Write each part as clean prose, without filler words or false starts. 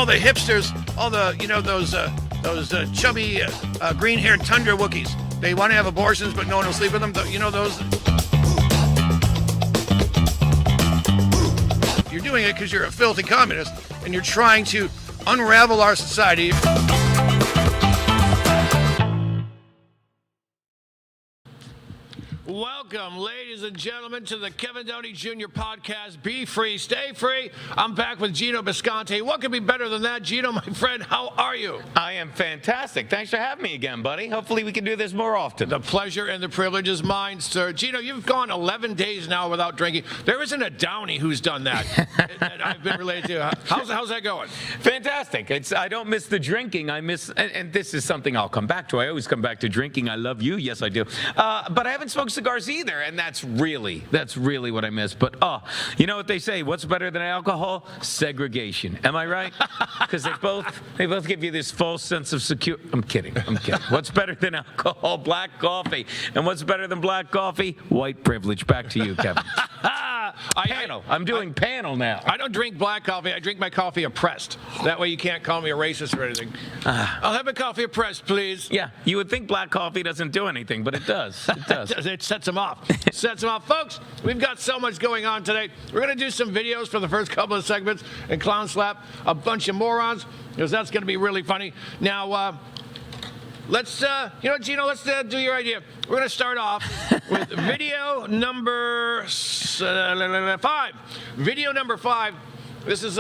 all the hipsters, all the, those chubby green-haired tundra Wookiees. They want to have abortions, but no one will sleep with them. You know those? You're doing it because you're a filthy communist, and you're trying to unravel our society. Welcome, ladies and gentlemen, to the Kevin Downey Jr. podcast, Be Free, Stay Free. I'm back with Gino Bisconte. What could be better than that? Gino, my friend, how are you? I am fantastic. Thanks for having me again, buddy. Hopefully we can do this more often. The pleasure and the privilege is mine, sir. Gino, you've gone 11 days now without drinking. There isn't a Downey who's done that that I've been related to. How's that going? Fantastic. I don't miss the drinking. I miss, and this is something I'll come back to. I always come back to drinking. I love you. Yes, I do. But I haven't smoked cigars either, and that's really what I miss. But you know what they say? What's better than alcohol? Segregation. Am I right? Because they both give you this false sense of security. I'm kidding. What's better than alcohol? Black coffee. And what's better than black coffee? White privilege. Back to you, Kevin. I'm doing panel now. I don't drink black coffee. I drink my coffee oppressed. That way you can't call me a racist or anything. I'll have my coffee oppressed, please. Yeah, you would think black coffee doesn't do anything, but it does. It does. It sets them off. Folks, we've got so much going on today. We're going to do some videos for the first couple of segments and clown slap a bunch of morons, because that's going to be really funny. Now, let's, Gino, let's do your idea. We're going to start off with video number 5. Video number 5. This is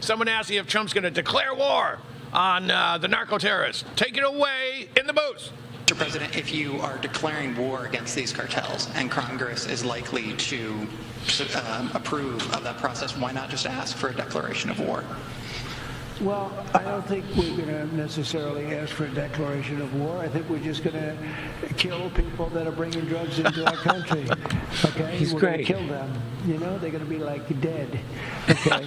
someone asking if Trump's going to declare war on the narco-terrorists. Take it away in the booth. Mr. President, if you are declaring war against these cartels and Congress is likely to approve of that process, why not just ask for a declaration of war? Well, I don't think we're going to necessarily ask for a declaration of war. I think we're just going to kill people that are bringing drugs into our country. Okay? He's we're great. Going to kill them. You know, they're going to be like dead. Okay?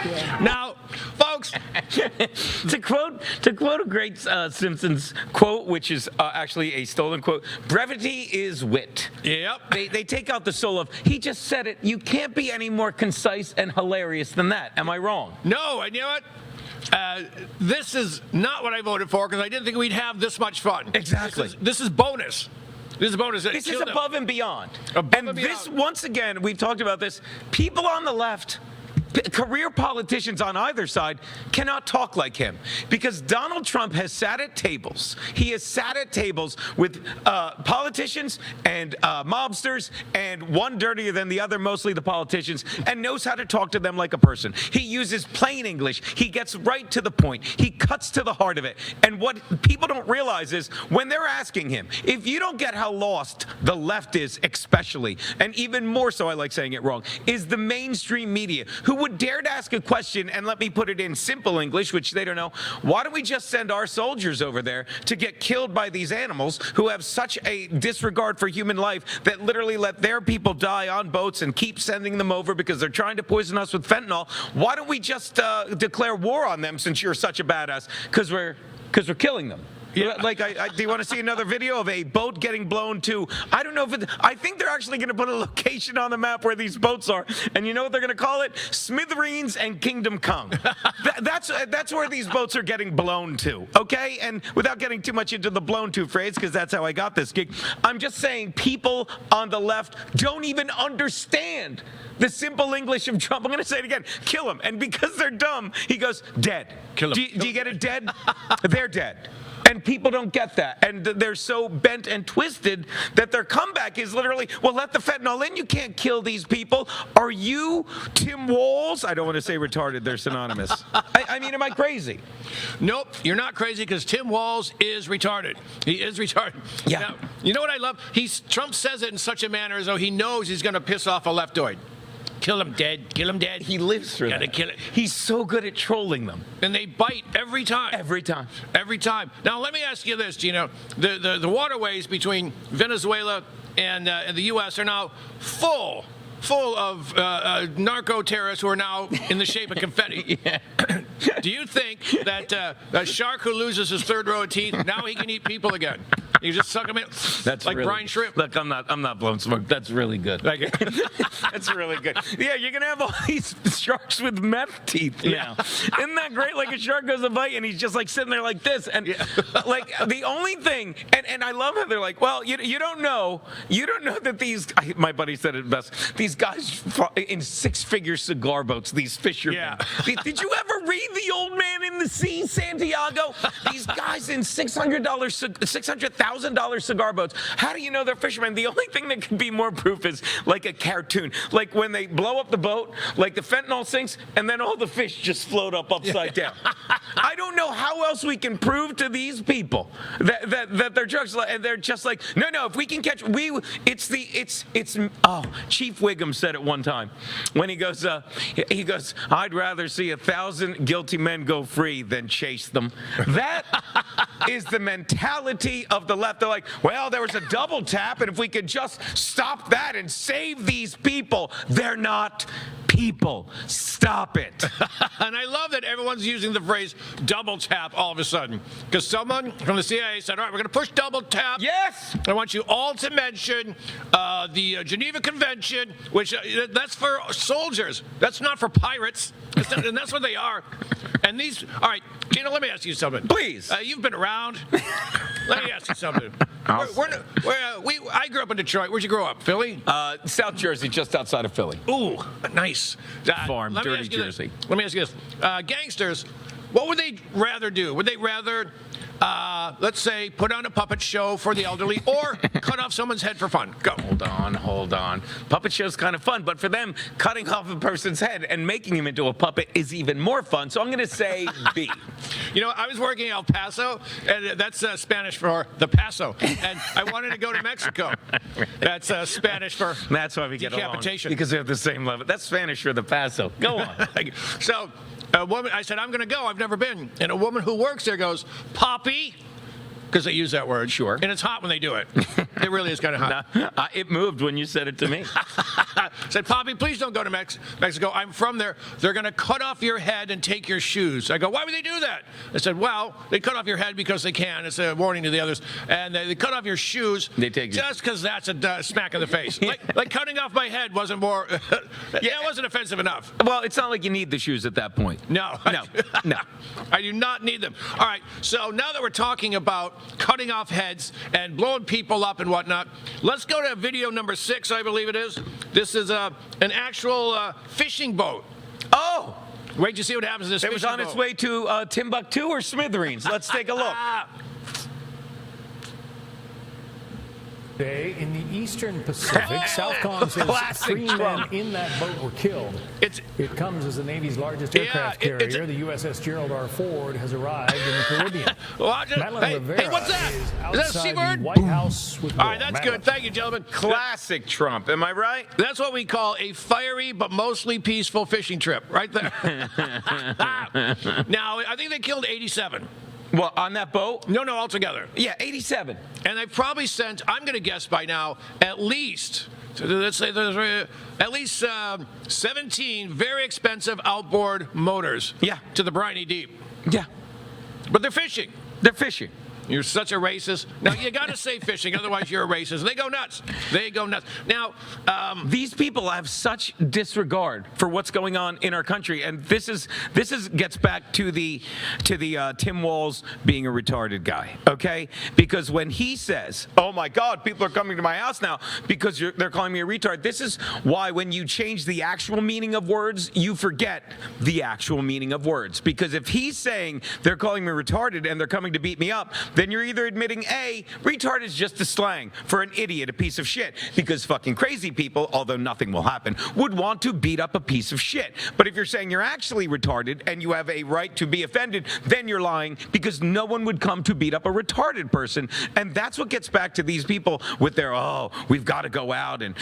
Yeah. Now, folks, to quote a great Simpsons quote, which is actually a stolen quote, brevity is wit. Yep. They take out the soul of, he just said it. You can't be any more concise and hilarious than that. Am I wrong? No, and you know what? This is not what I voted for, because I didn't think we'd have this much fun. Exactly. This is bonus. This is bonus. This is above and beyond. This, once again, we've talked about this. People on the left, career politicians on either side, cannot talk like him, because Donald Trump has sat at tables. He has sat at tables with politicians and mobsters, and one dirtier than the other, mostly the politicians, and knows how to talk to them like a person. He uses plain English. He gets right to the point. He cuts to the heart of it. And what people don't realize is, when they're asking him, if you don't get how lost the left is, especially, and even more so, I like saying it wrong, is the mainstream media, who would dare to ask a question, and let me put it in simple English, which they don't know. Why don't we just send our soldiers over there to get killed by these animals who have such a disregard for human life that literally let their people die on boats and keep sending them over because they're trying to poison us with fentanyl? Why don't we just declare war on them, since you're such a badass? Because we're killing them. Yeah. Like, do you want to see another video of a boat getting blown to? I don't know if I think they're actually going to put a location on the map where these boats are, and you know what they're going to call it? Smithereens and Kingdom Come. That's where these boats are getting blown to. Okay, and without getting too much into the blown to phrase, because that's how I got this gig, I'm just saying people on the left don't even understand the simple English of Trump. I'm going to say it again: kill him. And because they're dumb, he goes dead. Kill him. Do you get it? Dead. They're dead. And people don't get that. And they're so bent and twisted that their comeback is literally, well, let the fentanyl in. You can't kill these people. Are you Tim Walz? I don't want to say retarded. They're synonymous. I mean, am I crazy? Nope, you're not crazy, because Tim Walz is retarded. He is retarded. Yeah. Now, you know what I love? Trump says it in such a manner as though he knows he's going to piss off a leftoid. Kill him dead. Kill him dead. He lives through Gotta that. kill it. He's so good at trolling them. And they bite every time. Every time. Every time. Now, let me ask you this, Gino. The waterways between Venezuela and the U.S. are now full of narco-terrorists who are now in the shape of confetti. Yeah. Do you think that a shark who loses his third row of teeth, now he can eat people again? You just suck them in. That's like really, brine shrimp. Look, I'm not blowing smoke. That's really good. That's really good. Yeah, you're gonna have all these sharks with meth teeth now. Isn't that great? Like a shark goes to bite and he's just like sitting there like this, and like the only thing, and I love how they're like, well, you don't know that these. My buddy said it best. These guys in six-figure cigar boats. These fishermen. Yeah. Did you ever read The Old Man in the Sea, Santiago? These guys in $600,000 cigar boats. How do you know they're fishermen? The only thing that could be more proof is like a cartoon. Like when they blow up the boat, like the fentanyl sinks, and then all the fish just float up upside down. I don't know how else we can prove to these people that they're drugs. And they're just like, no, if we can catch, Chief Wiggum said it one time when he goes, I'd rather see 1,000 guilty men go free than chase them. That is the mentality of the left. They're like, well, there was a double tap, and if we could just stop that and save these people, they're not people. Stop it. And I love that everyone's using the phrase double tap all of a sudden. Because someone from the CIA said, all right, we're going to push double tap. Yes. I want you all to mention the Geneva Convention, which that's for soldiers. That's not for pirates. And that's what they are. And these, all right, Gina, let me ask you something. Please. You've been around. Let me ask you something. I grew up in Detroit. Where'd you grow up? Philly? South Jersey, just outside of Philly. Ooh, nice. Farm, let me dirty ask you Jersey. Let me ask you this. Gangsters, what would they rather do? Would they rather, let's say, put on a puppet show for the elderly or cut off someone's head for fun? Go. Hold on. Puppet show's kind of fun, but for them, cutting off a person's head and making him into a puppet is even more fun. So I'm going to say B. You know, I was working in El Paso, and that's Spanish for the Paso, and I wanted to go to Mexico. That's Spanish for That's why we get decapitation. along, because we have the same level. That's Spanish for the Paso. Go on. So a woman, I said, I'm going to go. I've never been. And a woman who works there goes, Poppy, because they use that word. Sure. And it's hot when they do it. It really is kind of hot. It moved when you said it to me. Said, Poppy, please don't go to Mexico. I'm from there. They're going to cut off your head and take your shoes. I go, why would they do that? I said, well, they cut off your head because they can. It's a warning to the others. And they cut off your shoes just because that's a smack in the face. Like cutting off my head wasn't more, it wasn't offensive enough. Well, it's not like you need the shoes at that point. No. No. I do not need them. All right, so now that we're talking about cutting off heads and blowing people up and whatnot, let's go to video number 6, I believe it is. This is an actual fishing boat. Oh! Wait to see what happens to this It was on its way to Timbuktu or Smithereens. Let's take a look. Today in the Eastern Pacific, Southcom says Classic 3 Trump. men in that boat were killed. It comes as the Navy's largest aircraft carrier, the USS Gerald R. Ford, has arrived in the Caribbean. Madeline Rivera hey, what's that? is Is that a outside C-word? the White House with All right, more. that's Madeline. good. Thank you, gentlemen. Classic Trump. Am I right? That's what we call a fiery but mostly peaceful fishing trip, right there. Now, I think they killed 87. Well, on that boat? No, altogether. Yeah, 87. And they've probably sent, I'm going to guess by now, at least, let's say there's at least 17 very expensive outboard motors to the briny deep. Yeah. But they're fishing. They're fishing. You're such a racist. Now, you got to say fishing, otherwise you're a racist. They go nuts. They go nuts. Now, these people have such disregard for what's going on in our country, and this gets back to the Tim Walz being a retarded guy, okay? Because when he says, "Oh my God, people are coming to my house now because they're calling me a retard," this is why when you change the actual meaning of words, you forget the actual meaning of words. Because if he's saying they're calling me retarded and they're coming to beat me up, then you're either admitting, A, retard is just a slang for an idiot, a piece of shit, because fucking crazy people, although nothing will happen, would want to beat up a piece of shit. But if you're saying you're actually retarded and you have a right to be offended, then you're lying, because no one would come to beat up a retarded person. And that's what gets back to these people with their, we've got to go out we've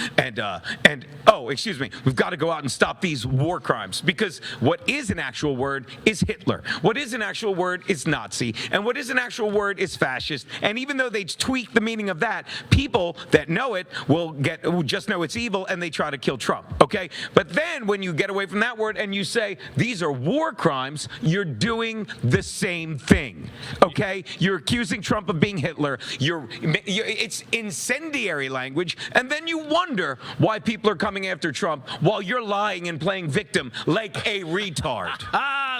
got to go out and stop these war crimes. Because what is an actual word is Hitler. What is an actual word is Nazi. And what is an actual word is fascist. And even though they tweak the meaning of that, people that know it will just know it's evil, and they try to kill Trump. Okay? But then when you get away from that word and you say these are war crimes, you're doing the same thing. Okay? You're accusing Trump of being Hitler. It's incendiary language, and then you wonder why people are coming after Trump while you're lying and playing victim like a retard.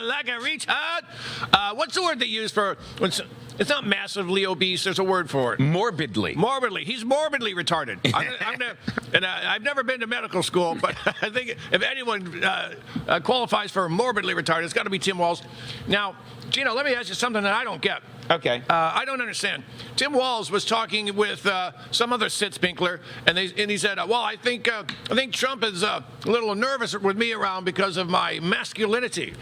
Like a retard? What's the word they use for when it's not massively obese? There's a word for it. Morbidly. Morbidly. He's morbidly retarded. I've never been to medical school, but I think if anyone qualifies for morbidly retarded, it's got to be Tim Walz. Now, Gino, let me ask you something that I don't get. Okay. I don't understand. Tim Walz was talking with some other Sitzpinkler, and he said, well, I think Trump is a little nervous with me around because of my masculinity.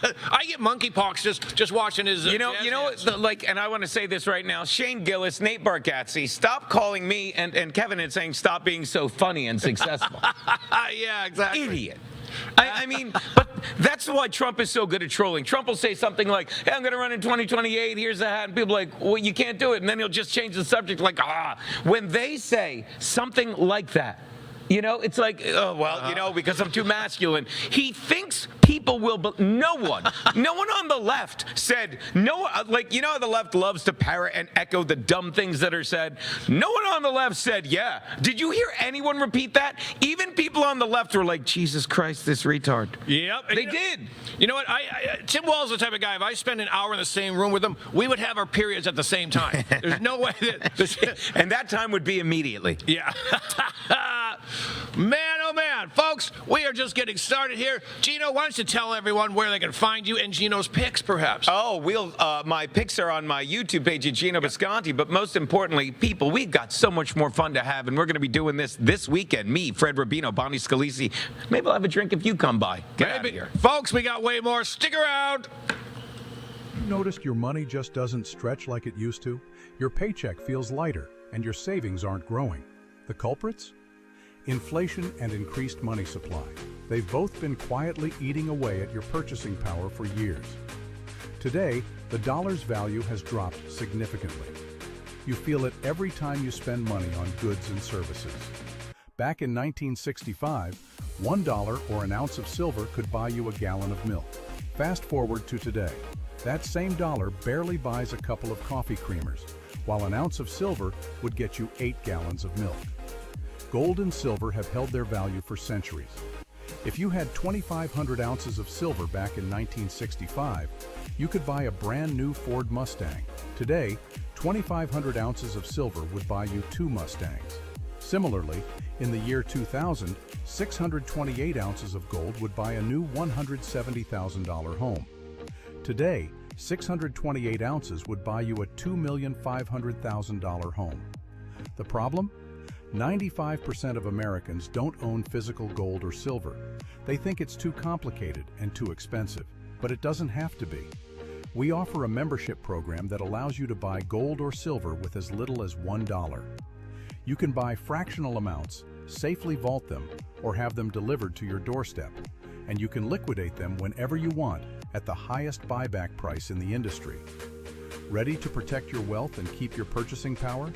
I get monkeypox just watching his. And I want to say this right now. Shane Gillis, Nate Bargatze, stop calling me and Kevin and saying stop being so funny and successful. Yeah, exactly. Idiot. I mean, but that's why Trump is so good at trolling. Trump will say something like, hey, I'm going to run in 2028, here's the hat, and people are like, well, you can't do it, and then he'll just change the subject like, When they say something like that, it's like, oh, well, because I'm too masculine. He thinks people will, but no one on the left said, how the left loves to parrot and echo the dumb things that are said. No one on the left said, yeah. Did you hear anyone repeat that? Even people on the left were like, Jesus Christ, this retard. Yep. They did. You know what? Tim Walz is the type of guy, if I spend an hour in the same room with him, we would have our periods at the same time. There's no way that... And that time would be immediately. Yeah. Man, oh man, folks, we are just getting started here. Gino, why don't you tell everyone where they can find you and Gino's picks, perhaps? Oh, my picks are on my YouTube page at Gino Bisconti, but most importantly, people, we've got so much more fun to have, and we're going to be doing this weekend. Me, Fred Rubino, Bonnie Scalisi. Maybe I'll have a drink if you come by. Get out of here. Folks, we got way more. Stick around. Noticed your money just doesn't stretch like it used to? Your paycheck feels lighter, and your savings aren't growing. The culprits? Inflation and increased money supply. They've both been quietly eating away at your purchasing power for years. Today, the dollar's value has dropped significantly. You feel it every time you spend money on goods and services. Back in 1965, $1 or an ounce of silver could buy you a gallon of milk. Fast forward to today. That same dollar barely buys a couple of coffee creamers, while an ounce of silver would get you 8 gallons of milk. Gold and silver have held their value for centuries. If you had 2,500 ounces of silver back in 1965, you could buy a brand new Ford Mustang. Today, 2,500 ounces of silver would buy you 2 Mustangs. Similarly, in the year 2000, 628 ounces of gold would buy a new $170,000 home. Today, 628 ounces would buy you a $2,500,000 home. The problem? 95% of Americans don't own physical gold or silver. They think it's too complicated and too expensive, but it doesn't have to be. We offer a membership program that allows you to buy gold or silver with as little as $1. You can buy fractional amounts, safely vault them, or have them delivered to your doorstep, and you can liquidate them whenever you want at the highest buyback price in the industry. Ready to protect your wealth and keep your purchasing power?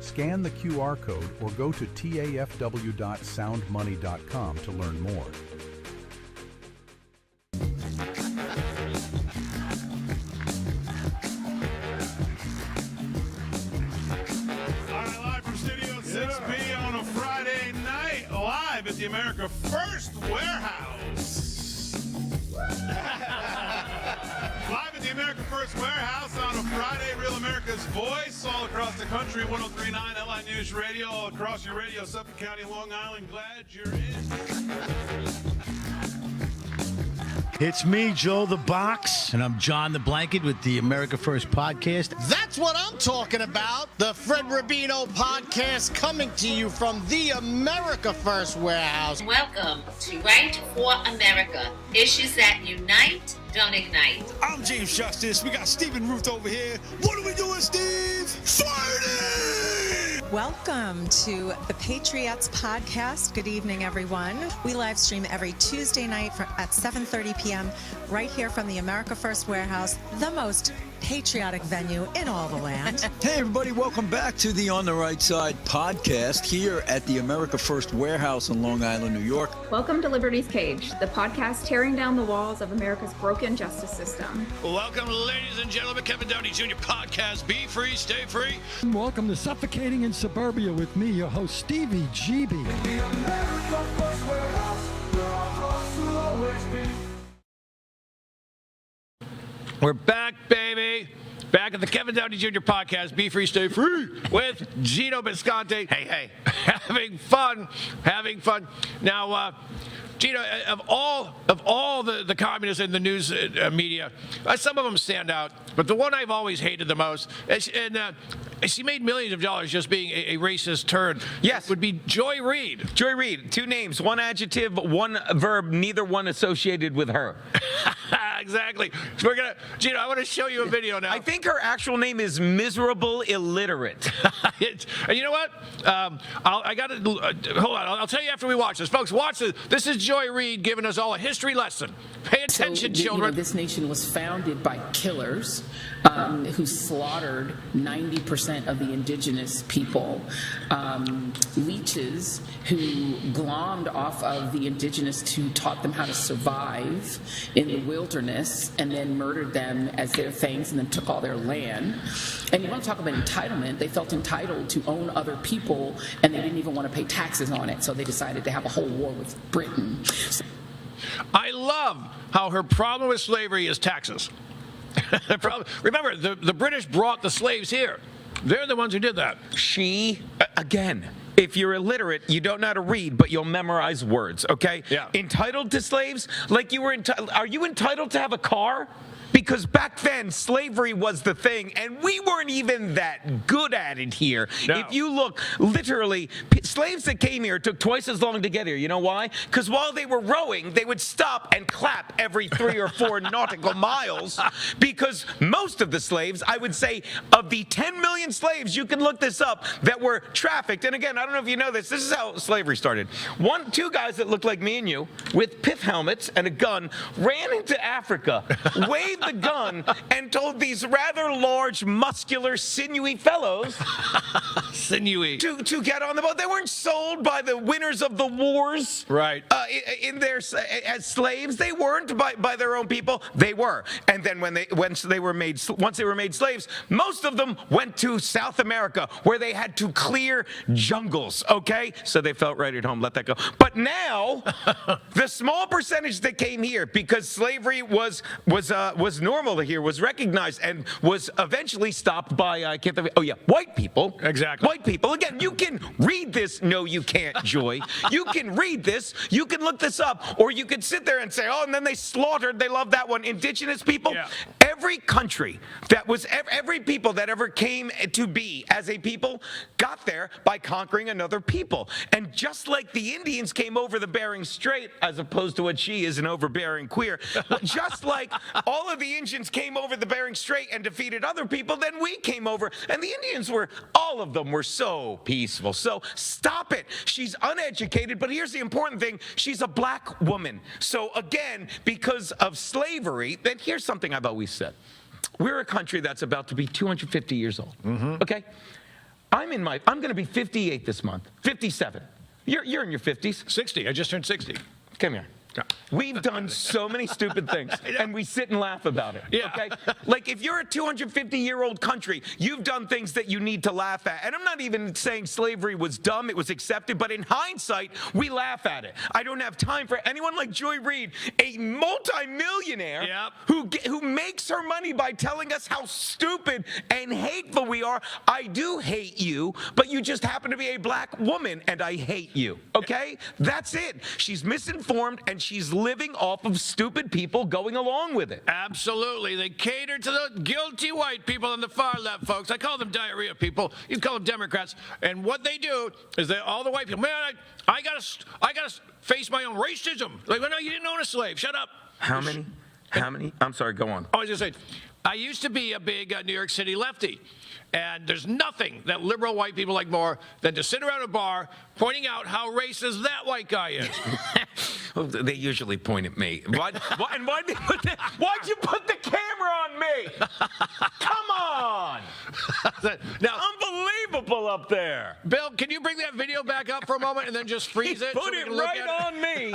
Scan the QR code or go to tafw.soundmoney.com to learn more. All right, live from Studio 6B on a Friday night, live at the America First Warehouse. Live at the America First Warehouse on a Friday, Real America's Voice, all across the country, 103.9 LI News Radio, all across your radio, Suffolk County, Long Island. Glad you're in. It's me, Joe the Box, and I'm John the Blanket with the America First Podcast. That's what I'm talking about. The Fred Rubino Podcast coming to you from the America First Warehouse. Welcome to Right for America. Issues that unite, don't ignite. I'm James Justice. We got Stephen Ruth over here. What are we doing, Steve? Fighting! Welcome to the Patriots Podcast. Good evening, everyone. We live stream every Tuesday night at 7:30 p.m. right here from the America First Warehouse, the most patriotic venue in all the land. Hey, everybody. Welcome back to the On the Right Side podcast here at the America First Warehouse in Long Island, New York. Welcome to Liberty's Cage, the podcast tearing down the walls of America's broken justice system. Welcome, ladies and gentlemen, Kevin Downey Jr. podcast. Be free, stay free. Welcome to Suffocating in Suburbia with me, your host, Stevie GB. We're back, baby. Back at the Kevin Downey Jr. podcast, Be Free, Stay Free, with Gino Bisconte. Hey. Having fun. Now, Gino, of all the communists in the news media, some of them stand out, but the one I've always hated the most, and she made millions of dollars just being a racist turd. Yes. Would be Joy Reid. Joy Reid, 2 names, 1 adjective, 1 verb, neither one associated with her. Exactly. Gino, I want to show you a video now. I think her actual name is Miserable Illiterate. And you know what? I got to hold on. I'll tell you after we watch this, folks. Watch this. This is Joy Reid giving us all a history lesson. Pay attention, children. You know, this nation was founded by killers who slaughtered 90% of the indigenous people, leeches who glommed off of the indigenous who taught them how to survive in the wilderness and then murdered them as their things and then took all their land. And you want to talk about entitlement, they felt entitled to own other people and they didn't even want to pay taxes on it, so they decided to have a whole war with Britain. I love how her problem with slavery is taxes. Remember, the British brought the slaves here. They're the ones who did that. Again, if you're illiterate, you don't know how to read, but you'll memorize words, okay? Yeah. Entitled to slaves? Like you were entitled. Are you entitled to have a car? Because back then, slavery was the thing, and we weren't even that good at it here. No. If you look, literally, slaves that came here took twice as long to get here. You know why? Because while they were rowing, they would stop and clap every 3 or 4 nautical miles, because most of the slaves, I would say, of the 10 million slaves, you can look this up, that were trafficked. And again, I don't know if you know this is how slavery started. 2 guys that looked like me and you, with pith helmets and a gun, ran into Africa, waved the gun and told these rather large, muscular, sinewy fellows to get on the boat. They weren't sold by the winners of the wars, right? As slaves, they weren't by their own people. They were, and then once they were made slaves, most of them went to South America, where they had to clear jungles. Okay, so they felt right at home. Let that go. But now, the small percentage that came here because slavery was normal here, was recognized, and was eventually stopped by, white people. Exactly. White people. Again, you can read this. No, you can't, Joy. You can read this. You can look this up. Or you could sit there and say, oh, and then they slaughtered, they love that one, indigenous people. Yeah. Every country every people that ever came to be as a people got there by conquering another people. And just like the Indians came over the Bering Strait, as opposed to what she is, an overbearing queer, just like all of the Indians came over the Bering Strait and defeated other people, then we came over. And the Indians all of them were so peaceful. So stop it. She's uneducated, but here's the important thing. She's a black woman. So again, because of slavery, then here's something I've always said. We're a country that's about to be 250 years old. Mm-hmm. Okay? I'm going to be 58 this month. 57. You're in your 50s. 60. I just turned 60. Come here. We've done so many stupid things, and we sit and laugh about it. Yeah. Okay? Like, if you're a 250-year-old country, you've done things that you need to laugh at. And I'm not even saying slavery was dumb, it was accepted, but in hindsight, we laugh at it. I don't have time for anyone like Joy Reid, a multimillionaire who makes her money by telling us how stupid and hateful we are. I do hate you, but you just happen to be a black woman, and I hate you. Okay? That's it. She's misinformed, and she's living off of stupid people going along with it. Absolutely. They cater to the guilty white people on the far left, folks. I call them diarrhea people. You call them Democrats. And what they do is all the white people, man, I gotta face my own racism. Like, well, no, you didn't own a slave. Shut up. How many? How many? I'm sorry, go on. I was just saying, I used to be a big New York City lefty. And there's nothing that liberal white people like more than to sit around a bar pointing out how racist that white guy is. Well, they usually point at me. Why'd you put the camera on me? Come on! Now, unbelievable up there. Bill, can you bring that video back up for a moment and then just freeze it? Put it right on me.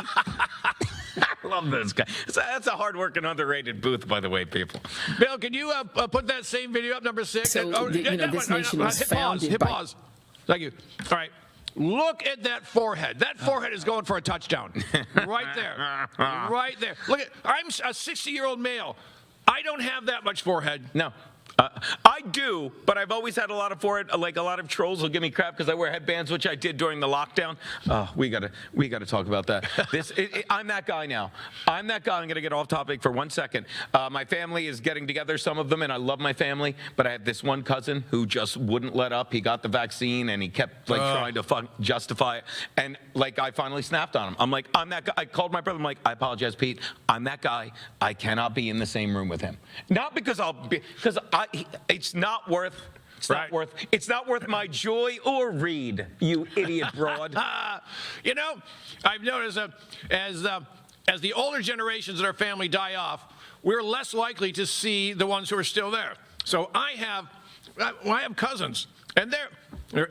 I love this guy. That's a hard-working, underrated booth, by the way, people. Bill, can you put that same video up, number 6? So, this nation was founded Hit pause. Thank you. All right. Look at that forehead. That forehead is going for a touchdown. Right there. Right there. Look at, I'm a 60-year-old male. I don't have that much forehead. No. I do, but I've always had a lot of forehead. Like, a lot of trolls will give me crap because I wear headbands, which I did during the lockdown. We gotta talk about that. I'm that guy now. I'm that guy. I'm gonna get off topic for 1 second. My family is getting together, some of them, and I love my family. But I have this one cousin who just wouldn't let up. He got the vaccine and he kept trying to justify it. And I finally snapped on him. I'm like, I'm that guy. I called my brother. I'm like, I apologize, Pete. I'm that guy. I cannot be in the same room with him. Not because it's not worth. It's not worth my joy or read, you idiot broad. I've noticed as the older generations in our family die off, we're less likely to see the ones who are still there. So I have cousins, and they're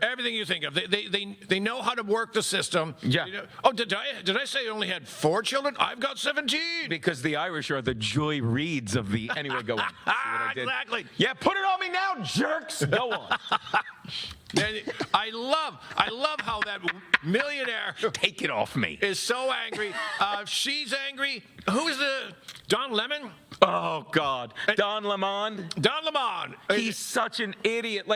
everything you think of. They know how to work the system. Yeah. Oh, did I say I only had 4 children? I've got 17. Because the Irish are the Joy Reids of the. Anyway, go on. See what I did? Exactly. Yeah, put it on me now, jerks. Go on. And I love how that millionaire take it off me is so angry. She's angry. Who's the Don Lemon? Oh God, Don Lemon. Don Lemon. He's such an idiot.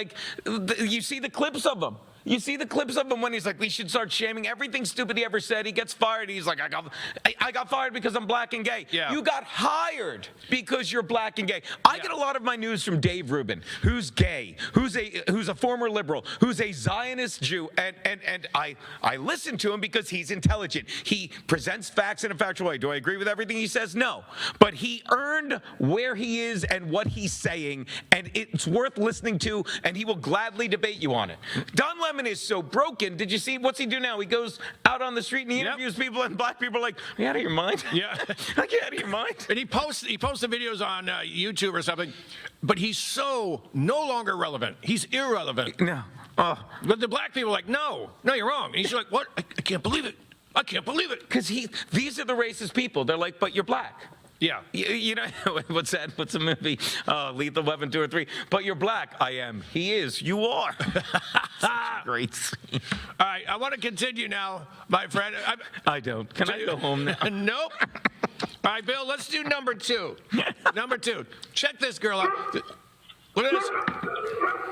You see the clips of him. You see the clips of him when he's like, we should start shaming everything stupid he ever said. He gets fired. He's like, I got fired because I'm black and gay. Yeah. You got hired because you're black and gay. I get a lot of my news from Dave Rubin, who's gay, who's a former liberal, who's a Zionist Jew, and I listen to him because he's intelligent. He presents facts in a factual way. Do I agree with everything he says? No. But he earned where he is and what he's saying, and it's worth listening to, and he will gladly debate you on it. Don Lemon is so broken. Did you see what's he do now? He goes out on the street and he interviews people, and black people are like, "Are you out of your mind?" Yeah, like, you out of your mind. And he posts the videos on YouTube or something, but he's so no longer relevant. He's irrelevant. No. But the black people are like, no, you're wrong. And he's like, what? I can't believe it. I can't believe it. Because these are the racist people. They're like, but you're black. Yeah. You know, what's that? What's the movie? Lethal Weapon 2 or 3. But you're black. I am. He is. You are. Great scene. All right. I want to continue now, my friend. I don't. Can I go home now? Nope. All right, Bill, let's do number 2. Number 2. Check this girl out. Look at this.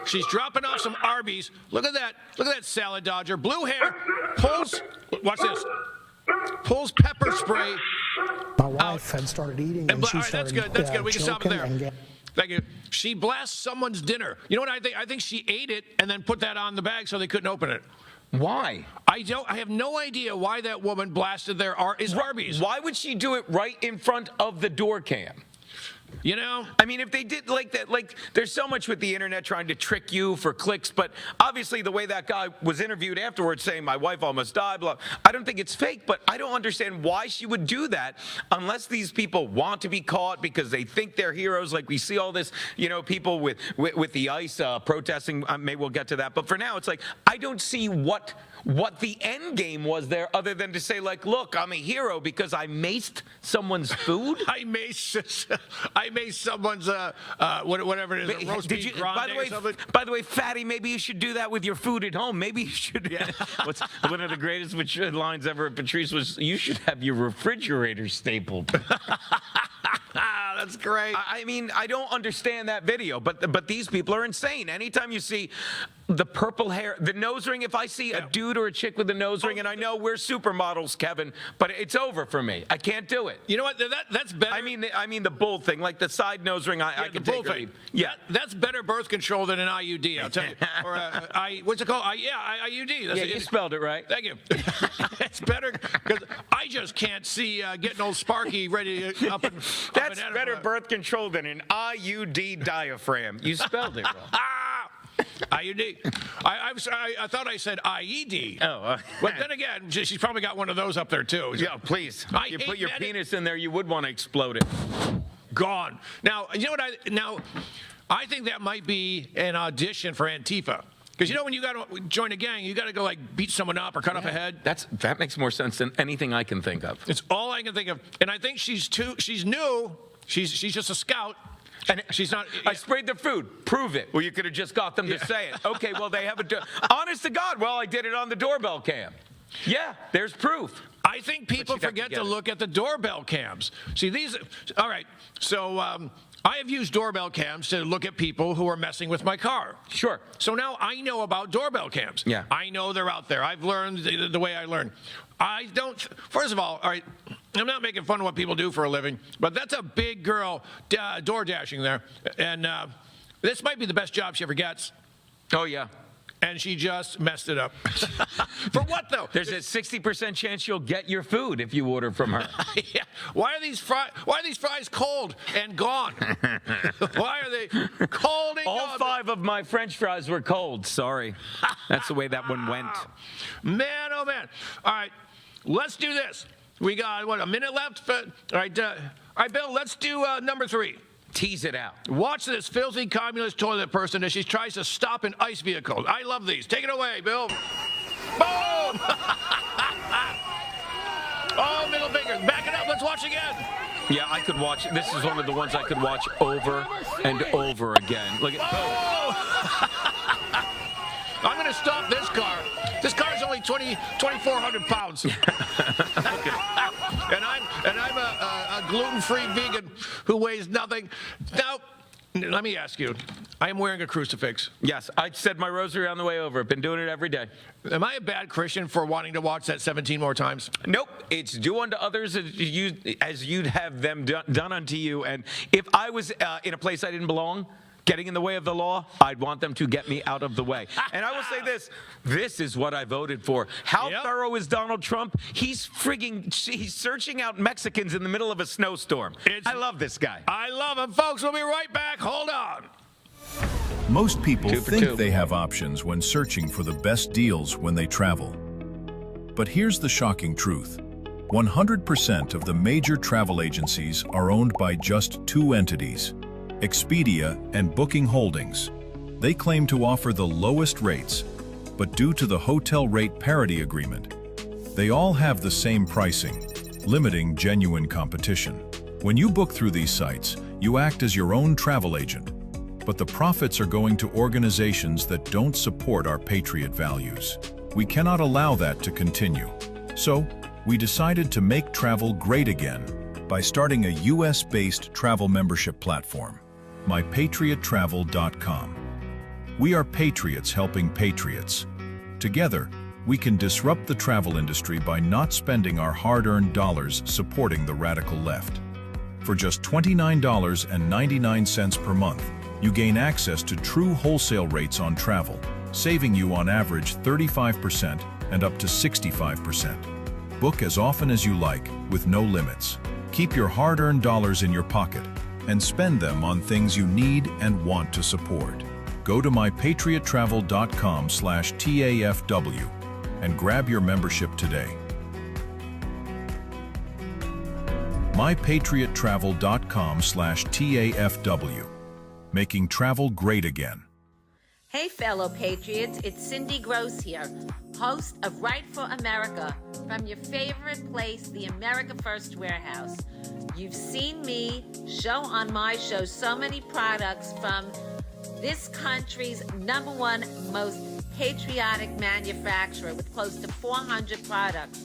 She's dropping off some Arby's. Look at that. Look at that salad dodger. Blue hair. Pulls. Watch this. Pulls pepper spray. My wife had started eating, and she started. That's good. We can stop it there. Thank you. She blasts someone's dinner. You know what I think? I think she ate it and then put that on the bag so they couldn't open it. Why? I have no idea why that woman blasted their Arby's. Why would she do it right in front of the door cam? You know? I mean, if they did like that, there's so much with the internet trying to trick you for clicks, but obviously the way that guy was interviewed afterwards saying, my wife almost died, blah, I don't think it's fake, but I don't understand why she would do that unless these people want to be caught because they think they're heroes. Like we see all this, people with the ICE protesting. Maybe we'll get to that. But for now, it's like, I don't see what the end game was there other than to say, look, I'm a hero because I maced someone's food. I maced someone's whatever it is, a roast beef grande or something. By the way, fatty, maybe you should do that with your food at home. Maybe you should. Yeah. What's one of the greatest lines ever at Patrice was, you should have your refrigerator stapled. That's great. I mean, I don't understand that video, but these people are insane. Anytime you see The purple hair, the nose ring. If I see a dude or a chick with a nose ring, and I know we're supermodels, Kevin, but it's over for me. I can't do it. You know what? That's better. I mean the bull thing, like the side nose ring. I can take it. Yeah, that's better birth control than an IUD. I'll tell you. Or what's it called? IUD. That's you spelled it right. Thank you. It's better because I just can't see getting old Sparky ready to up and. That's better birth control than an IUD diaphragm. You spelled it wrong. IUD. I thought I said IED. Oh. But then again, she's probably got one of those up there, too. Yeah, please. You put your penis in there, you would want to explode it. Gone. Now, you know what I think that might be an audition for Antifa. Because you know when you got to join a gang, you got to go like beat someone up or cut off a head. That makes more sense than anything I can think of. It's all I can think of. And I think she's new. She's just a scout. And she's not. I sprayed their food. Prove it. Well, you could have just got them to say it. Okay, well, they have honest to God, well, I did it on the doorbell cam. Yeah, there's proof. I think people forget to look at the doorbell cams. See, all right, so I have used doorbell cams to look at people who are messing with my car. Sure. So now I know about doorbell cams. Yeah. I know they're out there. I've learned the way I learn. I don't, first of all right, I'm not making fun of what people do for a living, but that's a big girl door dashing there. And this might be the best job she ever gets. Oh, yeah. And she just messed it up. For what, though? There's a 60% chance you'll get your food if you order from her. Yeah. Why are these fries cold and gone? Why are they cold and All gone? 5 of my French fries were cold. Sorry. That's the way that one went. Man, oh, man. All right. Let's do this. We got, a minute left? All right, Bill, let's do number 3. Tease it out. Watch this filthy communist toilet person as she tries to stop an ICE vehicle. I love these. Take it away, Bill. Boom! Oh, middle finger. Back it up. Let's watch again. Yeah, I could watch. This is one of the ones I could watch over and over again. Look at. Oh! I'm going to stop this car. This car is only 2,400 pounds. And I'm a gluten-free vegan who weighs nothing. Now, let me ask you. I am wearing a crucifix. Yes, I said my rosary on the way over. I've been doing it every day. Am I a bad Christian for wanting to watch that 17 more times? Nope. It's do unto others as you'd have them done unto you. And if I was in a place I didn't belong, getting in the way of the law, I'd want them to get me out of the way. And I will say this is what I voted for. How thorough is Donald Trump? He's searching out Mexicans in the middle of a snowstorm. I love this guy. I love him. Folks, we'll be right back. Hold on. Most people think they have options when searching for the best deals when they travel. But here's the shocking truth. 100% of the major travel agencies are owned by just 2 entities, Expedia and Booking Holdings. They claim to offer the lowest rates, but due to the hotel rate parity agreement, they all have the same pricing, limiting genuine competition. When you book through these sites, you act as your own travel agent, but the profits are going to organizations that don't support our patriot values. We cannot allow that to continue. So, we decided to make travel great again by starting a US-based travel membership platform, mypatriottravel.com. We are patriots helping patriots. Together, we can disrupt the travel industry by not spending our hard-earned dollars supporting the radical left. For just $29.99 per month, you gain access to true wholesale rates on travel, saving you on average 35% and up to 65%. Book as often as you like, with no limits. Keep your hard-earned dollars in your pocket and spend them on things you need and want to support. Go to mypatriottravel.com/TAFW and grab your membership today. mypatriottravel.com/TAFW. Making travel great again. Hey, fellow patriots, it's Cindy Gross here, host of Right for America, from your favorite place, the America First Warehouse. You've seen me show on my show so many products from this country's #1 most patriotic manufacturer with close to 400 products.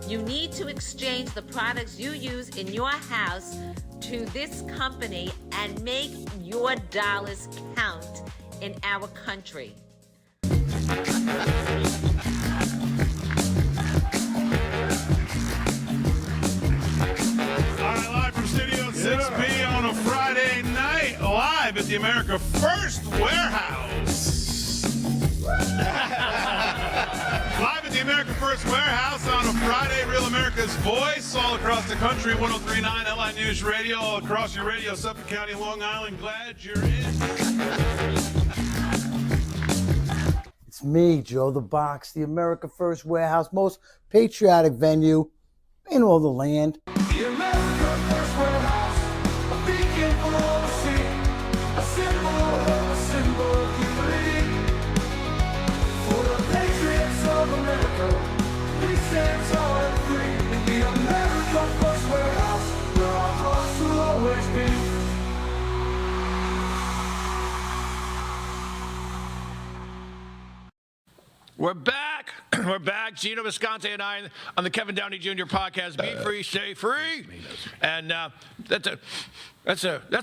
You need to exchange the products you use in your house to this company and make your dollars count in our country. Live from Studio 6B on a Friday night, live at the America First Warehouse. Live at the America First Warehouse on a Friday, Real America's Voice, all across the country, 103.9 LI News Radio, all across your radio, Suffolk County, Long Island. Glad you're in. It's me, Joe the Box, the America First Warehouse, most patriotic venue in all the land. The America First Warehouse, a beacon for all to see, a symbol of unity. For the patriots of America, we stand tall and free. The America First Warehouse, where our hearts will always be. We're back. We're back. Gino Visconti and I on the Kevin Downey Jr. podcast. Be free, stay free. And that's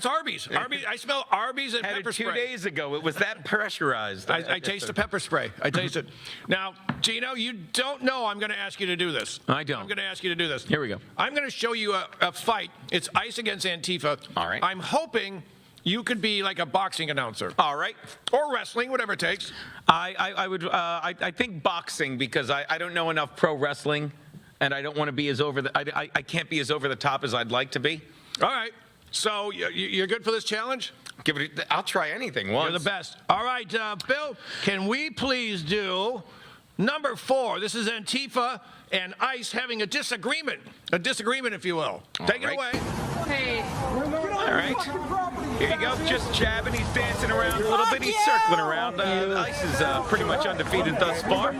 Arby's. Arby's. I smell Arby's and pepper spray. 2 days ago. It was that pressurized. I taste the pepper spray. I taste it. Now, Gino, you don't know I'm going to ask you to do this. I don't. I'm going to ask you to do this. Here we go. I'm going to show you a fight. It's ICE against Antifa. All right. I'm hoping you could be like a boxing announcer. All right. Or wrestling, whatever it takes. I think boxing, because I don't know enough pro wrestling, and I don't want to be as over the I can't be as over the top as I'd like to be. All right. So you're good for this challenge? I'll try anything once. You're the best. All right, Bill, can we please do number 4? This is Antifa and ICE having a disagreement, if you will. Take it away. Hey. All right. Here you go. Just jabbing. He's dancing around a little bit. He's circling around. ICE is pretty much undefeated thus far.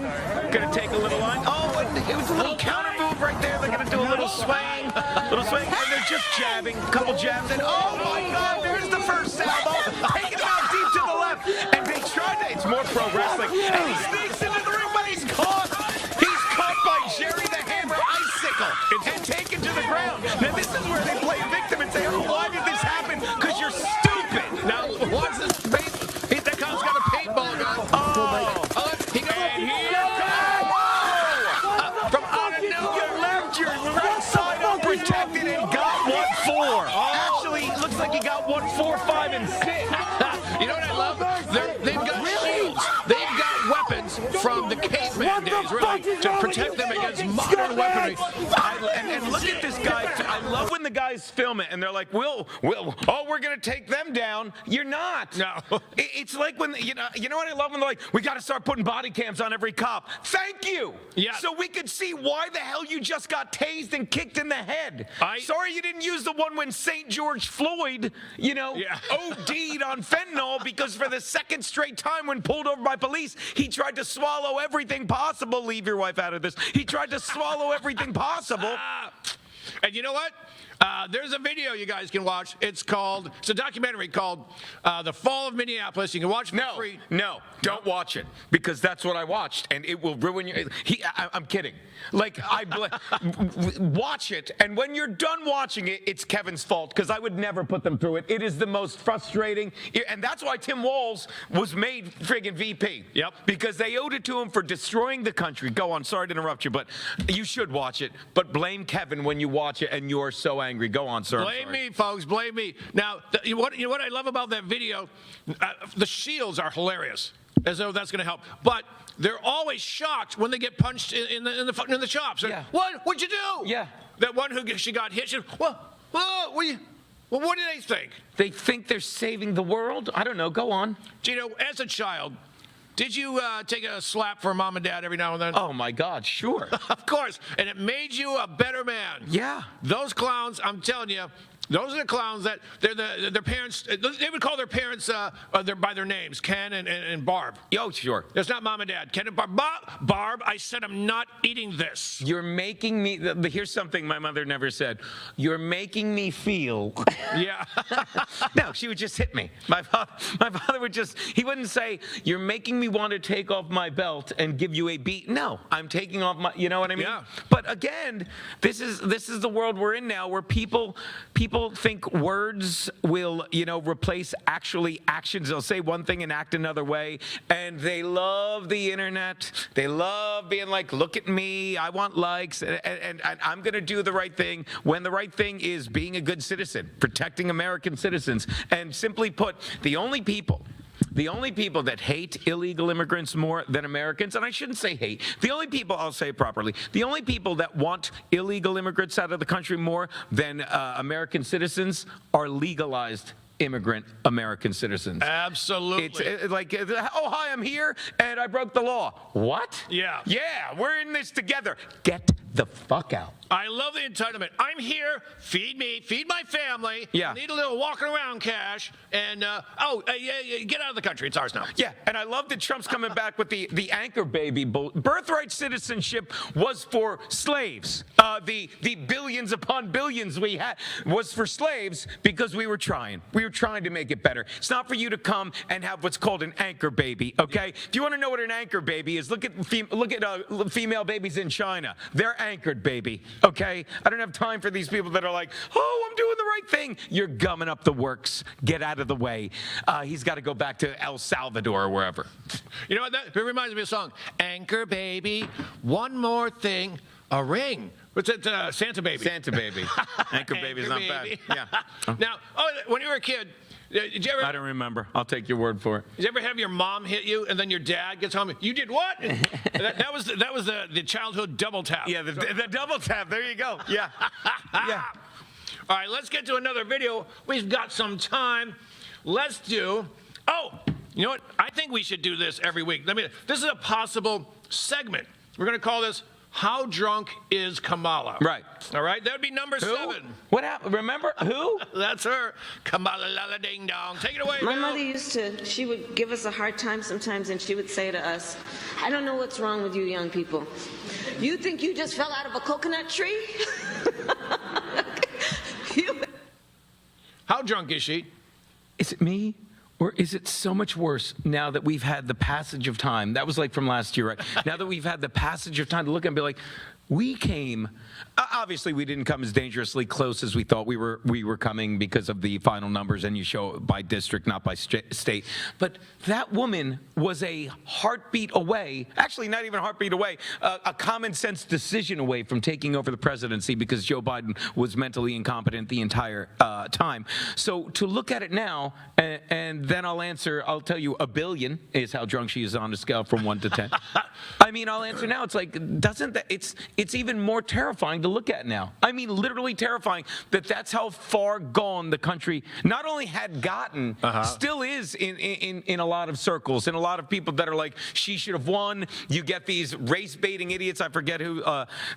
Going to take a little line. Oh, and it was a little counter move right there. They're going to do a little swing. And they're just jabbing. A couple jabs. And oh, my God, there's the first salvo. Taking him out deep to the left. And they tried to. It's more pro wrestling. And he sneaks into the ring, but he's caught. He's caught by Jerry the Hammer Icicle and taken to the ground. Now, this is where they play victim and say, oh, why did this happen? Because you're stupid. Now, watch this paint. That guy's got a paintball gun. He goes, and here from out of nowhere. You left your right side unprotected and got 1-4. Actually, it looks like you got 1-4, 5, and 6. You know what I love? They've got shields. They've got weapons from the caveman days, really, to protect them against modern weaponry. And look at this guy. I love when the guys film it and they're like, we're going to take them down. You're not. No. It's like when, you know what I love when they're like, we got to start putting body cams on every cop. Thank you. Yeah. So we could see why the hell you just got tased and kicked in the head. Sorry you didn't use the one when St. George Floyd, OD'd on fentanyl because for the second straight time when pulled over by police, he tried to swallow everything possible. Leave your wife out of this. He tried to swallow everything possible. And you know what? There's a video you guys can watch. It's a documentary called The Fall of Minneapolis. You can watch it for free. No, don't watch it, because that's what I watched, and it will ruin your... I'm kidding. Watch it, and when you're done watching it, it's Kevin's fault, because I would never put them through it. It is the most frustrating, and that's why Tim Walz was made friggin' VP. Yep. Because they owed it to him for destroying the country. Go on, sorry to interrupt you, but you should watch it, but blame Kevin when you watch it, and you're so angry. Go on, sir. Blame me, folks. Blame me. Now, what I love about that video, the shields are hilarious, as though that's going to help. But they're always shocked when they get punched in the chops. Yeah. What'd you do? Yeah. That one she got hit. What do they think? They think they're saving the world? I don't know. Go on. Gino, as a child, did you take a slap for mom and dad every now and then? Oh, my God, sure. Of course. And it made you a better man. Yeah. Those clowns, I'm telling you, those are the clowns that their parents, they would call their parents by their names, Ken and Barb. Oh, sure. It's not mom and dad. Ken and Barb. Barb, I said I'm not eating this. You're making me, here's something my mother never said. You're making me feel. Yeah. No, she would just hit me. My father would he wouldn't say, you're making me want to take off my belt and give you a beat. No, I'm taking off my, you know what I mean? Yeah. But again, this is the world we're in now, where people people think words will, replace actually actions. They'll say one thing and act another way. And they love the internet. They love being like, look at me. I want likes. And I'm going to do the right thing when the right thing is being a good citizen, protecting American citizens. And simply put, the only people that hate illegal immigrants more than Americans, and I shouldn't say hate, the only people, I'll say it properly, the only people that want illegal immigrants out of the country more than American citizens are legalized immigrant American citizens. Absolutely. It's like, oh, hi, I'm here, and I broke the law. What? Yeah. Yeah, we're in this together. Get the fuck out. I love the entitlement. I'm here. Feed me. Feed my family. Yeah. Need a little walking around cash. And, get out of the country. It's ours now. Yeah, and I love that Trump's coming back with the anchor baby. Birthright citizenship was for slaves. The billions upon billions we had was for slaves because we were trying. We were trying to make it better. It's not for you to come and have what's called an anchor baby, okay? If you want to know what an anchor baby is, look at female babies in China. They're anchored, baby. Okay? I don't have time for these people that are like, oh, I'm doing the right thing. You're gumming up the works. Get out of the way. He's got to go back to El Salvador or wherever. You know what? That reminds me of a song. Anchor baby, one more thing, a ring. What's it? Santa baby. Santa baby. Anchor baby's not bad. Yeah. Now, when you were a kid, did you ever? I don't remember. I'll take your word for it. Did you ever have your mom hit you, and then your dad gets home? You did what? that was the childhood double tap. Yeah, the double tap. There you go. Yeah. Yeah. All right, let's get to another video. We've got some time. Let's do. Oh, you know what? I think we should do this every week. This is a possible segment. We're going to call this "How Drunk Is Kamala?" Right. All right. That would be number 7. What happened? Remember who? That's her. Kamala la ding dong. Take it away. My Bill. mother she would give us a hard time sometimes, and she would say to us, I don't know what's wrong with you young people. You think you just fell out of a coconut tree? How drunk is she? Is it me? Or is it so much worse now that we've had the passage of time? That was like from last year, right? Now that we've had the passage of time to look and be like, we came, obviously we didn't come as dangerously close as we thought we were coming because of the final numbers, and you show by district, not by state. But that woman was a heartbeat away, actually not even a heartbeat away, a common sense decision away from taking over the presidency because Joe Biden was mentally incompetent the entire time. So to look at it now, and then I'll tell you, 1 billion is how drunk she is on a scale from 1 to 10. I mean, I'll answer now. It's like, it's even more terrifying to look at now. I mean, literally terrifying that's how far gone the country not only had gotten, still is in a lot of circles, and a lot of people that are like, she should have won. You get these race-baiting idiots. I forget who,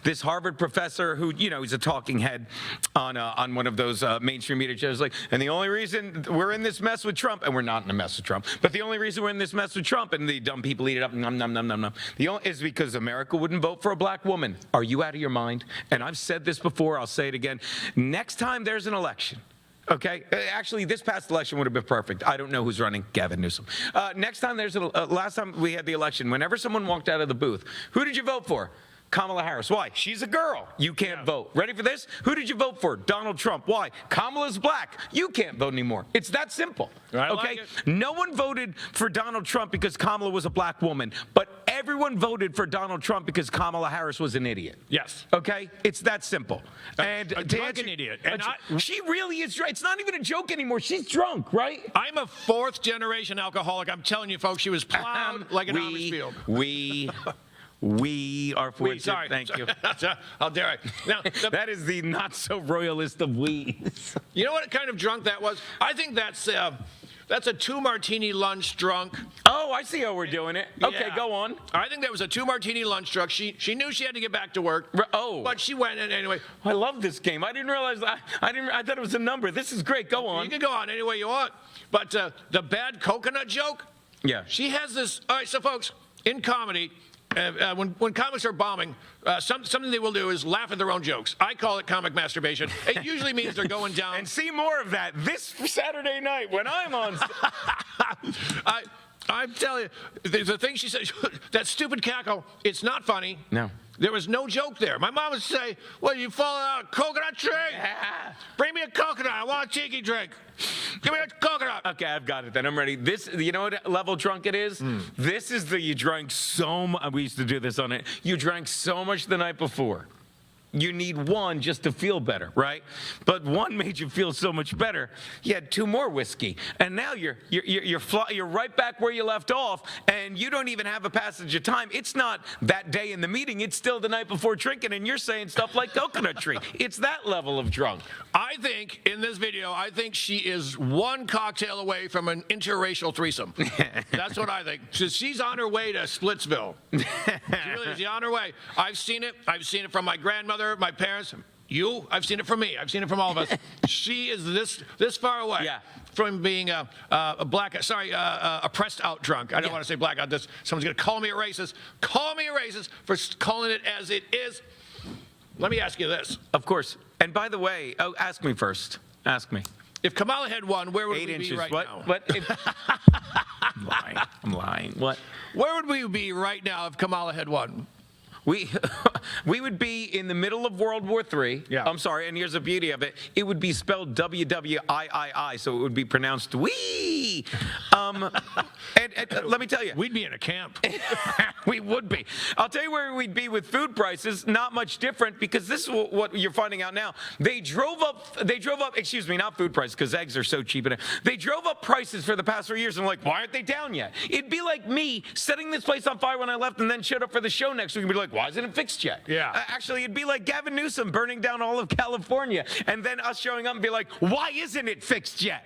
this Harvard professor who, he's a talking head on one of those mainstream media shows, like, and the only reason we're in this mess with Trump, and we're not in a mess with Trump, but the only reason we're in this mess with Trump, and the dumb people eat it up, nom, nom, nom, nom, nom, is because America wouldn't vote for a black woman. Are you out of your mind? And I've said this before, I'll say it again. Next time there's an election, okay? Actually, this past election would have been perfect. I don't know who's running. Gavin Newsom. Next time last time we had the election, whenever someone walked out of the booth, who did you vote for? Kamala Harris. Why? She's a girl. You can't vote. Ready for this? Who did you vote for? Donald Trump. Why? Kamala's black. You can't vote anymore. It's that simple. I okay? like it. No one voted for Donald Trump because Kamala was a black woman, but everyone voted for Donald Trump because Kamala Harris was an idiot. Yes. Okay? It's that simple. And a drunken idiot. And she really is. It's not even a joke anymore. She's drunk, right? I'm a 4th generation alcoholic. I'm telling you, folks, she was plowed like an Amish field. We are fortunate. Sorry. Thank you. How dare I? Now, that is the not so royalist of we's. You know what kind of drunk that was? I think that's a 2-martini lunch drunk. Oh, I see how we're doing it. Okay, Yeah. go on. I think that was a 2-martini lunch drunk. She knew she had to get back to work. But she went anyway. I love this game. I didn't realize I thought it was a number. This is great. Go on. You can go on any way you want. But the bad coconut joke. Yeah. She has this. All right, so folks, in comedy. When comics are bombing, something they will do is laugh at their own jokes. I call it comic masturbation. It usually means they're going down. And see more of that this Saturday night when I'm on. I'm telling you, the thing she said, that stupid cackle, it's not funny. No. There was no joke there. My mom would say, well, you fall out of a coconut tree? Yeah. Bring me a coconut. I want a tiki drink. Give me a coconut. Okay, I've got it then. I'm ready. This, you know what level drunk it is? This is the you drank so much. We used to do this on it. You drank so much the night before. You need one just to feel better, right? But one made you feel so much better. You had 2 more whiskey, and now you're right back where you left off, and you don't even have a passage of time. It's not that day in the meeting. It's still the night before drinking, and you're saying stuff like coconut tree. It's that level of drunk. I think in this video, I think she is 1 cocktail away from an interracial threesome. That's what I think. She's on her way to Splitsville. She's on her way. I've seen it. I've seen it from my grandmother, my parents, you. I've seen it from me. I've seen it from all of us. She is this far away from being a pressed out drunk. I don't want to say blackout. Someone's going to call me a racist. Call me a racist for calling it as it is. Let me ask you this. Of course. And by the way, ask me first. Ask me. If Kamala had won, where would 8 we inches. be right now? What? I'm lying. What? Where would we be right now if Kamala had won? We would be in the middle of World War III. Yeah. I'm sorry, and here's the beauty of it. It would be spelled WWIII, so it would be pronounced wee. And let me tell you. We'd be in a camp. We would be. I'll tell you where we'd be with food prices. Not much different, because this is what you're finding out now. They drove up, excuse me, not food prices, because eggs are so cheap. They drove up prices for the past 3 years, and I'm like, why aren't they down yet? It'd be like me setting this place on fire when I left and then showed up for the show next week and be like, why isn't it fixed yet? Yeah. Actually, it'd be like Gavin Newsom burning down all of California, and then us showing up and be like, why isn't it fixed yet?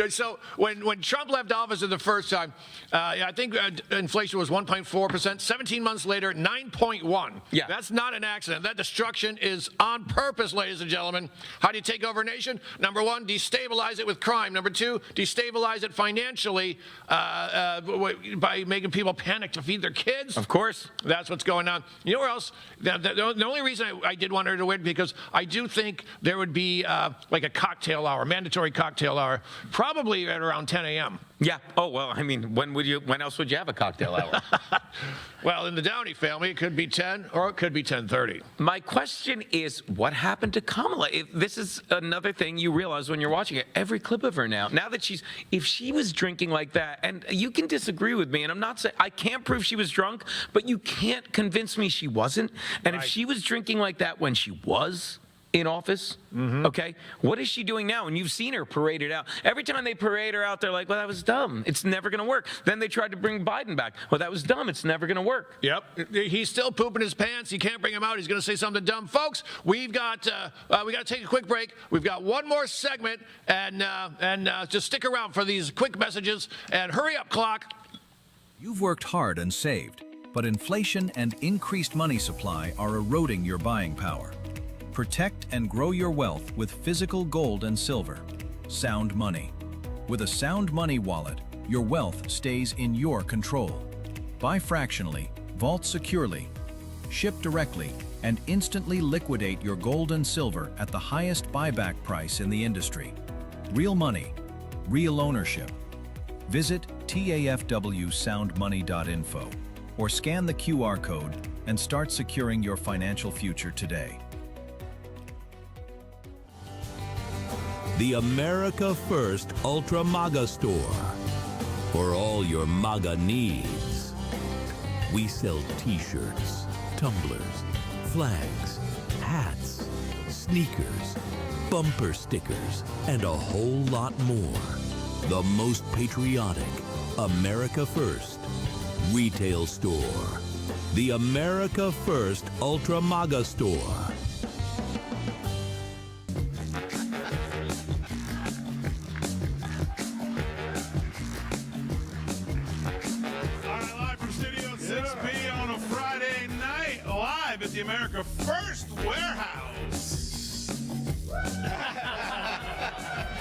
So when Trump left office the first time, I think inflation was 1.4%. 17 months later, 9.1. Yeah. That's not an accident. That destruction is on purpose, ladies and gentlemen. How do you take over a nation? Number 1, destabilize it with crime. Number 2, destabilize it financially by making people panic to feed their kids. Of course. That's what's going on. You know where else? The only reason I did want her to win, because I do think there would be like a cocktail hour, mandatory cocktail hour, probably at around 10 a.m. Yeah. Oh, well, I mean, when else would you have a cocktail hour? Well, in the Downey family, it could be 10 or it could be 10:30. My question is, what happened to Kamala? This is another thing you realize when you're watching it. Every clip of her now that if she was drinking like that, and you can disagree with me, and I'm not saying, I can't prove she was drunk, but you can't convince me she wasn't. And if she was drinking like that when she was in office, okay, what is she doing now? And you've seen her paraded out. Every time they parade her out, they're like, well, that was dumb. It's never going to work. Then they tried to bring Biden back. Well, that was dumb. It's never going to work. Yep. He's still pooping his pants. You can't bring him out. He's going to say something dumb. Folks, we got to take a quick break. We've got one more segment, and just stick around for these quick messages, and hurry up, clock. You've worked hard and saved, but inflation and increased money supply are eroding your buying power. Protect and grow your wealth with physical gold and silver. Sound Money. With a Sound Money wallet, your wealth stays in your control. Buy fractionally, vault securely, ship directly, and instantly liquidate your gold and silver at the highest buyback price in the industry. Real money, real ownership. Visit tafwsoundmoney.info or scan the QR code and start securing your financial future today. The America First Ultra MAGA Store. For all your MAGA needs. We sell t-shirts, tumblers, flags, hats, sneakers, bumper stickers, and a whole lot more. The most patriotic America First retail store. The America First Ultra MAGA Store. The America First Warehouse.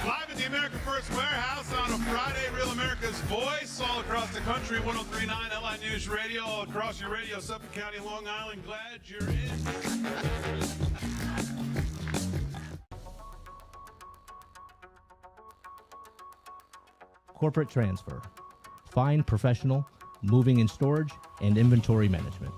Live at the America First Warehouse on a Friday, Real America's Voice, all across the country, 103.9 LI News Radio, all across your radio, Suffolk County, Long Island. Glad you're in. Corporate transfer. Fine professional, moving and storage, and inventory management.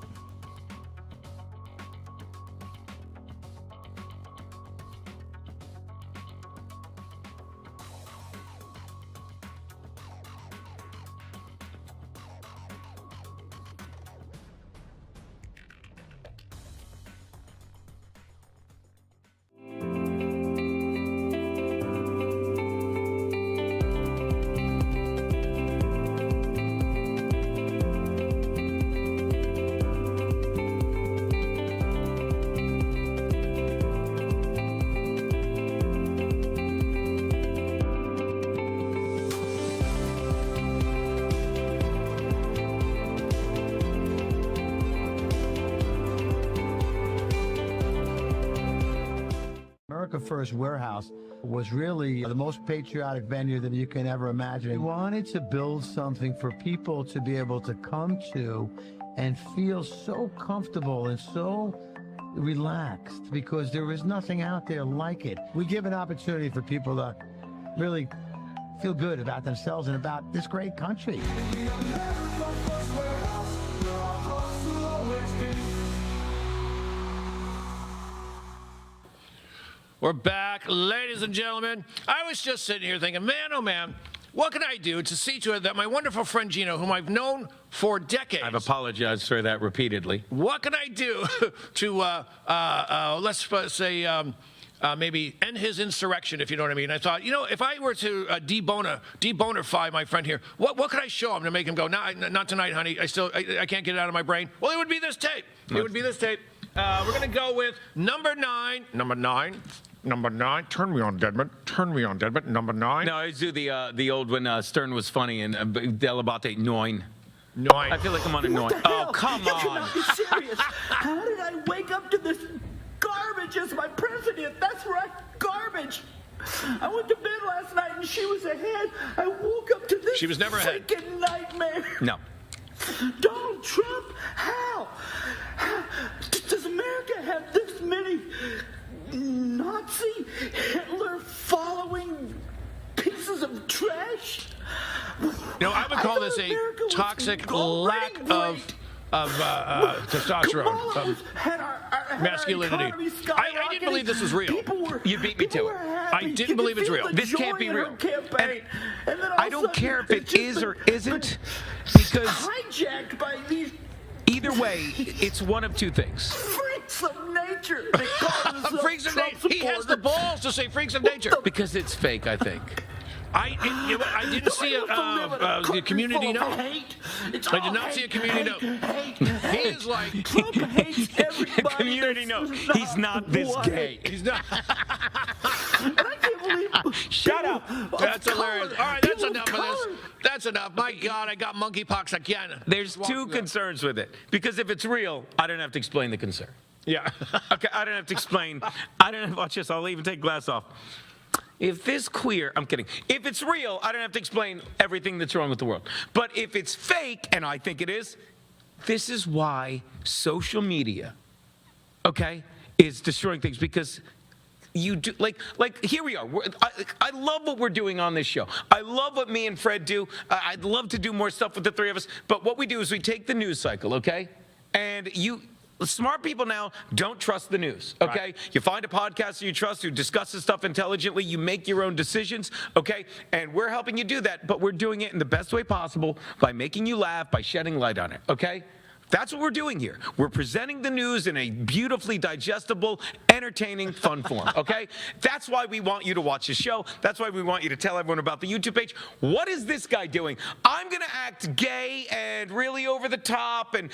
First Warehouse was really the most patriotic venue that you can ever imagine. We wanted to build something for people to be able to come to and feel so comfortable and so relaxed, because there is nothing out there like it. We give an opportunity for people to really feel good about themselves and about this great country. We're back, ladies and gentlemen. I was just sitting here thinking, man, oh man, what can I do to see to it that my wonderful friend Gino, whom I've known for decades... I've apologized for that repeatedly. What can I do to, let's say, maybe end his insurrection, if you know what I mean? I thought, you know, if I were to debonify my friend here, what could I show him to make him go, not tonight, honey, I can't get it out of my brain? Well, it would be this tape. It would be this tape. We're going to go with number 9. Number 9. Number 9. Turn me on, Deadman. Turn me on, Deadman. Number 9. No, I do the old when Stern was funny and Delabate 9. 9. I feel like I'm on a 9. Oh, come You on. cannot be serious. How did I wake up to this garbage as my president? That's right, garbage. I went to bed last night and she was ahead. I woke up to this She was never ahead. freaking nightmare. No. Donald Trump? How? Does America have this many Nazi, Hitler-following pieces of trash? You know, I would call this a toxic lack of testosterone, of masculinity. I didn't believe this was real. You beat me to it. I didn't believe it's real. This can't be real. And I don't care if it is or isn't, because hijacked by these either way, it's one of two things. freaks of nature. They call themselves Freaks of Trump nature. He has the supporters. balls to say freaks of nature. Because it's fake, I think. I didn't see the community note. I did not see a community note. He is like Trump hates everybody. Community note. He's not this gay. He's not. And I can't believe. Shut up. That's hilarious. All right, that's enough of this. That's enough. My God, I got monkeypox again. There's two concerns with it. Because if it's real, I don't have to explain the concern. Yeah. Okay, I don't have to explain. I don't have to watch this. I'll even take glass off. If this queer, I'm kidding. If it's real, I don't have to explain everything that's wrong with the world. But if it's fake, and I think it is, this is why social media, okay, is destroying things, because you do, like here we are. I love what we're doing on this show. I love what me and Fred do. I'd love to do more stuff with the three of us. But what we do is we take the news cycle, okay? And smart people now don't trust the news, okay? Right. You find a podcaster you trust who discusses stuff intelligently. You make your own decisions, okay? And we're helping you do that, but we're doing it in the best way possible by making you laugh, by shedding light on it, okay? That's what we're doing here. We're presenting the news in a beautifully digestible, entertaining, fun form, okay? That's why we want you to watch the show. That's why we want you to tell everyone about the YouTube page. What is this guy doing? I'm going to act gay and really over the top, and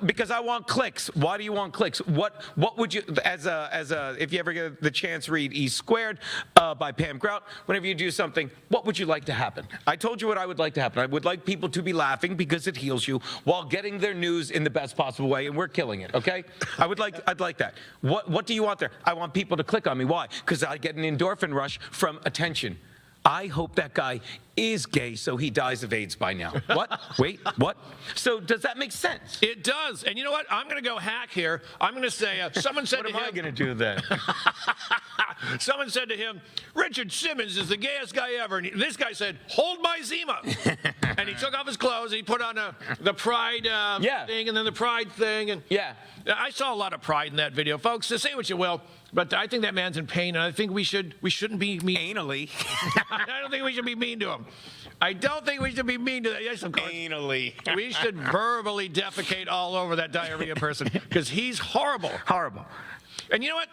because I want clicks. Why do you want clicks? What would you, if you ever get the chance, read E Squared by Pam Grout. Whenever you do something, what would you like to happen? I told you what I would like to happen. I would like people to be laughing because it heals you while getting their news in the best possible way, and we're killing it, okay? I'd like that. What do you want there? I want people to click on me. Why? Because I get an endorphin rush from attention. I hope that guy is gay so he dies of AIDS by now. What? Wait, what? So does that make sense? It does. And you know what? I'm going to go hack here. I'm going to say, someone said to him... What am I going to do then? Someone said to him, Richard Simmons is the gayest guy ever. And this guy said, hold my Zima. And he took off his clothes and he put on the pride thing and then the pride thing. And yeah. I saw a lot of pride in that video. Folks, so say what you will, but I think that man's in pain, and I think we shouldn't be mean. Anally. I don't think we should be mean to him. I don't think we should be mean to that. Yes, of course. Anally. We should verbally defecate all over that diarrhea person because he's horrible. Horrible. And you know what?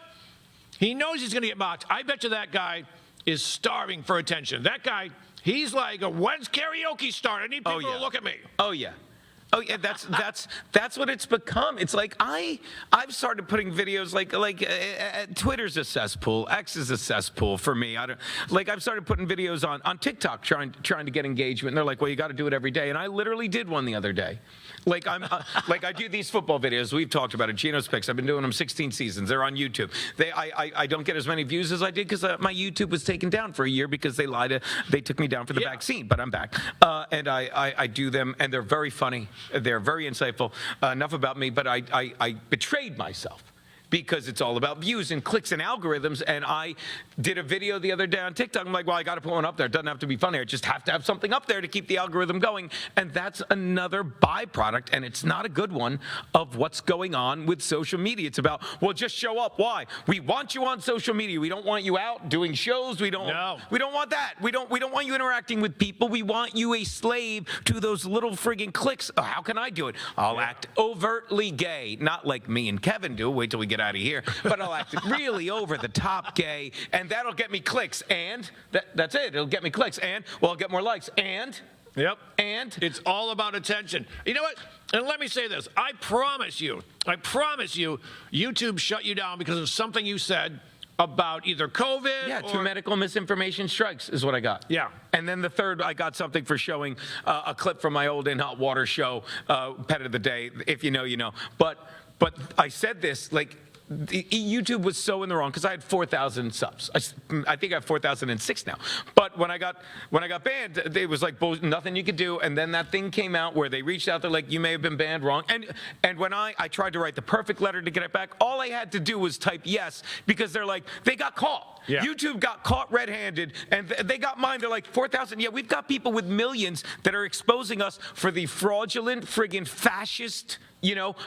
He knows he's going to get mocked. I bet you that guy is starving for attention. That guy, he's like, when's karaoke start? I need people to look at me. Oh, yeah. Oh yeah, that's what it's become. It's like I've started putting videos like Twitter's a cesspool, X is a cesspool for me. I've started putting videos on TikTok trying to get engagement. And they're like, well, you got to do it every day, and I literally did one the other day. Like I do these football videos. We've talked about it. Gino's Picks. I've been doing them 16 seasons. They're on YouTube. I don't get as many views as I did because my YouTube was taken down for a year because they took me down for the vaccine. But I'm back, and I do them, and they're very funny. They're very insightful. Enough about me, but I betrayed myself because it's all about views and clicks and algorithms. And I did a video the other day on TikTok. I'm like, well, I got to put one up there. It doesn't have to be funny. I just have to have something up there to keep the algorithm going. And that's another byproduct, and it's not a good one, of what's going on with social media. It's about, well, just show up. Why? We want you on social media. We don't want you out doing shows. We don't want that. We don't want you interacting with people. We want you a slave to those little friggin' clicks. Oh, how can I do it? I'll act overtly gay. Not like me and Kevin do. Wait till we get out of here. But I'll act really over the top gay, and that'll get me clicks. And that's it. It'll get me clicks. And, well, I'll get more likes. And... Yep. And it's all about attention. You know what? And let me say this. I promise you, YouTube shut you down because of something you said about either COVID Yeah, or... two medical misinformation strikes is what I got. Yeah. And then the third, I got something for showing a clip from my old In Hot Water show, Pet of the Day. If you know, you know. But I said this, like... YouTube was so in the wrong because I had 4,000 subs. I think I have 4,006 now. But when I got banned, it was like nothing you could do. And then that thing came out where they reached out. They're like, you may have been banned wrong. And when I tried to write the perfect letter to get it back, all I had to do was type yes because they're like, they got caught. Yeah. YouTube got caught red-handed, and they got mine. They're like, 4,000. Yeah, we've got people with millions that are exposing us for the fraudulent, friggin' fascist,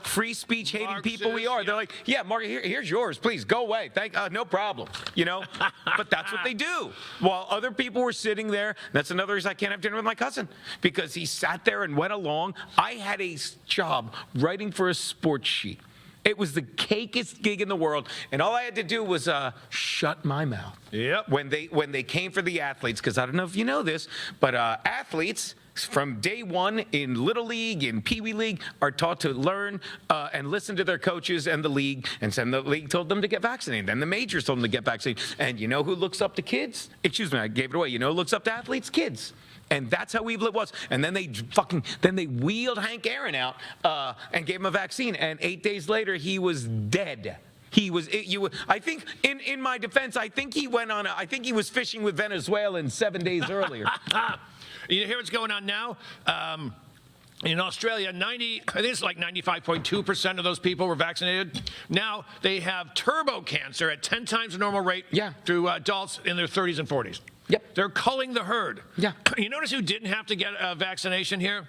free speech hating people we are. They're like, yeah, Mark, here's yours. Please go away. No problem. But that's what they do. While other people were sitting there, that's another reason I can't have dinner with my cousin, because he sat there and went along. I had a job writing for a sports sheet. It was the cakest gig in the world, and all I had to do was shut my mouth. Yep. When they came for the athletes, because I don't know if you know this, but athletes from day one in Little League, in Pee Wee League, are taught to learn and listen to their coaches and the league, and then the league told them to get vaccinated. Then the majors told them to get vaccinated. And you know who looks up to kids? Excuse me, I gave it away. You know who looks up to athletes? Kids. And that's how evil it was. And then they wheeled Hank Aaron out and gave him a vaccine. And 8 days later, he was dead. I think, in my defense, I think he was fishing with Venezuelans 7 days earlier. You hear what's going on now? In Australia, I think it's like 95.2% of those people were vaccinated. Now they have turbo cancer at 10 times the normal rate through adults in their 30s and 40s. Yep. They're culling the herd. Yeah. You notice who didn't have to get a vaccination here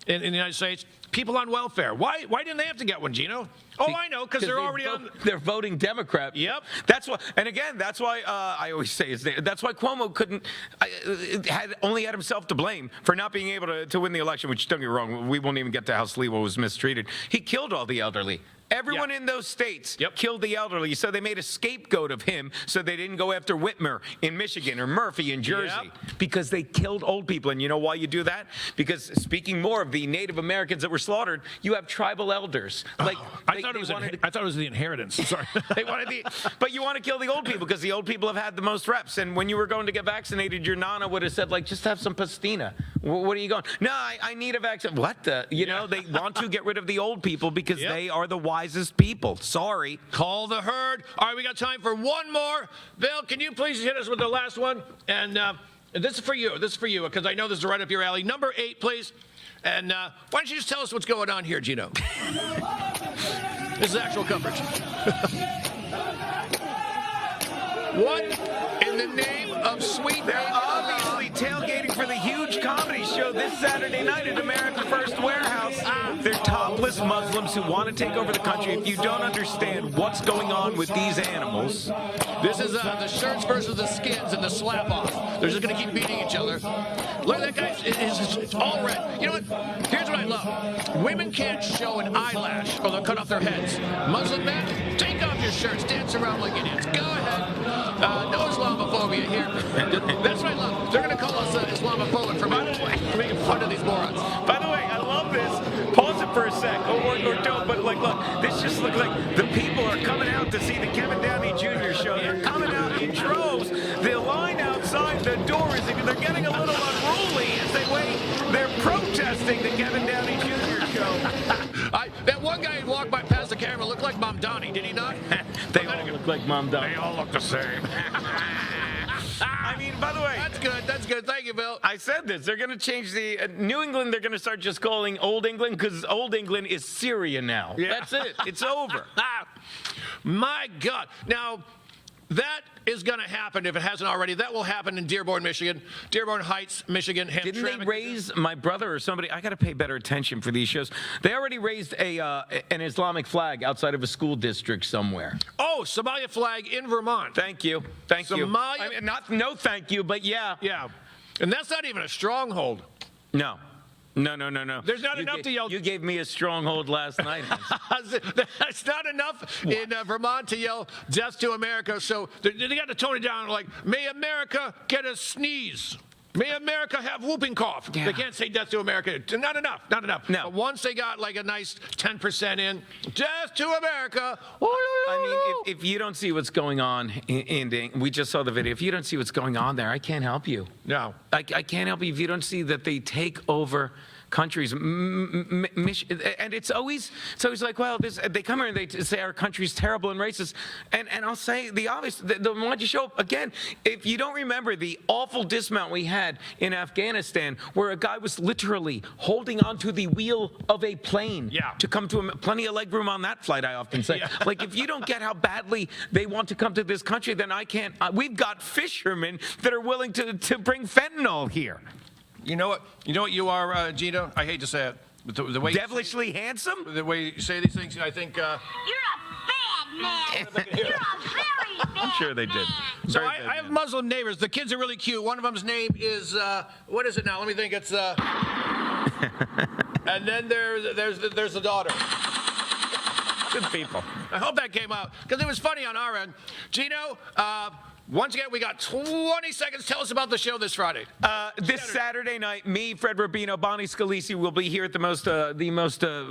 in the United States? People on welfare. Why didn't they have to get one, Gino? Oh, I know, because they're already on. They're voting Democrat. Yep. That's why. And again, that's why I always say that's why Cuomo only had himself to blame for not being able to win the election. Which, don't get me wrong, we won't even get to how Sliwa was mistreated. He killed all the elderly. Everyone in those states killed the elderly, so they made a scapegoat of him so they didn't go after Whitmer in Michigan or Murphy in Jersey because they killed old people. And you know why you do that? Because speaking more of the Native Americans that were slaughtered, you have tribal elders. I thought it was the inheritance. Sorry. But you want to kill the old people because the old people have had the most reps. And when you were going to get vaccinated, your nana would have said, like, just have some pastina. What are you going? No, I need a vaccine. What the? They want to get rid of the old people because they are the wisest people. Sorry. Call the herd. All right, we got time for one more. Bill, can you please hit us with the last one? And this is for you. Because I know this is right up your alley. Number 8, please. And why don't you just tell us what's going on here, Gino? This is actual coverage. What in the name of sweet? They're obviously tailgating for the huge comedy show this Saturday night at America First Warehouse. They're topless Muslims who want to take over the country. If you don't understand what's going on with these animals. This is the shirts versus the skins and the slap-off. They're just going to keep beating each other. Look at that guy. It's all red. You know what? Here's what I love. Women can't show an eyelash or they'll cut off their heads. Muslim men, take off your shirts. Dance around like idiots. Go ahead. No Islamophobia here. That's what I love. They're going to call us Islamophobic for making fun of these morons. By the way, I love this. look, this just looked like the people are coming out to see the Kevin Downey Jr. show. They're coming out in droves. The line outside the door is, they're getting a little unruly as they wait. They're protesting the Kevin Downey Jr. show. That one guy who walked by past the camera looked like Mom Downey, did he not? They all look like Mom Downey. They all look the same. I mean, by the way, that's good. That's good. Thank you, Bill. I said this. They're going to change the New England. They're going to start just calling Old England because Old England is Syria now. Yeah. That's it. It's over. My God. Now, that is going to happen if it hasn't already. That will happen in Dearborn, Michigan. Dearborn Heights, Michigan. Didn't they raise my brother or somebody? I got to pay better attention for these shows. They already raised an Islamic flag outside of a school district somewhere. Oh, Somalia flag in Vermont. Thank you. Thank you. Somalia. I mean, no thank you, but yeah. Yeah. And that's not even a stronghold. No. No. There's not enough to yell. You gave me a stronghold last night. That's not enough in Vermont to yell death to America. So they got to tone it down like, may America get a sneeze. May America have whooping cough. Yeah. They can't say death to America. Not enough. No. But once they got like a nice 10% in, death to America. I mean, if you don't see what's going on we just saw the video. If you don't see what's going on there, I can't help you. No. I can't help you if you don't see that they take over countries. And it's always like, well, they come here and they say our country's terrible and racist. And I'll say the obvious, the one you show up again, if you don't remember the awful dismount we had in Afghanistan where a guy was literally holding onto the wheel of a plane to come to him, plenty of leg room on that flight, I often say. Like, if you don't get how badly they want to come to this country, then I can't. We've got fishermen that are willing to bring fentanyl here. You know what? You know what you are, Gino? I hate to say it. But the way devilishly handsome? The way you say these things, I think... You're a bad man. You're a very bad I'm sure they did. So I have Muslim neighbors. The kids are really cute. One of them's name is, what is it now? Let me think. It's, and then there's the daughter. Good people. I hope that came out, because it was funny on our end. Gino, once again, we got 20 seconds. Tell us about the show this Friday. This Saturday night, me, Fred Rubino, Bonnie Scalisi will be here at the most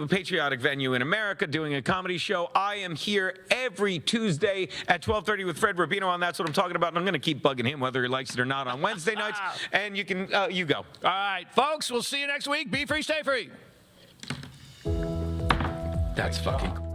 patriotic venue in America doing a comedy show. I am here every Tuesday at 12:30 with Fred Rubino on That's What I'm Talking About. And I'm going to keep bugging him whether he likes it or not on Wednesday nights. And you can, you go. All right, folks, we'll see you next week. Be free, stay free. That's fucking cool.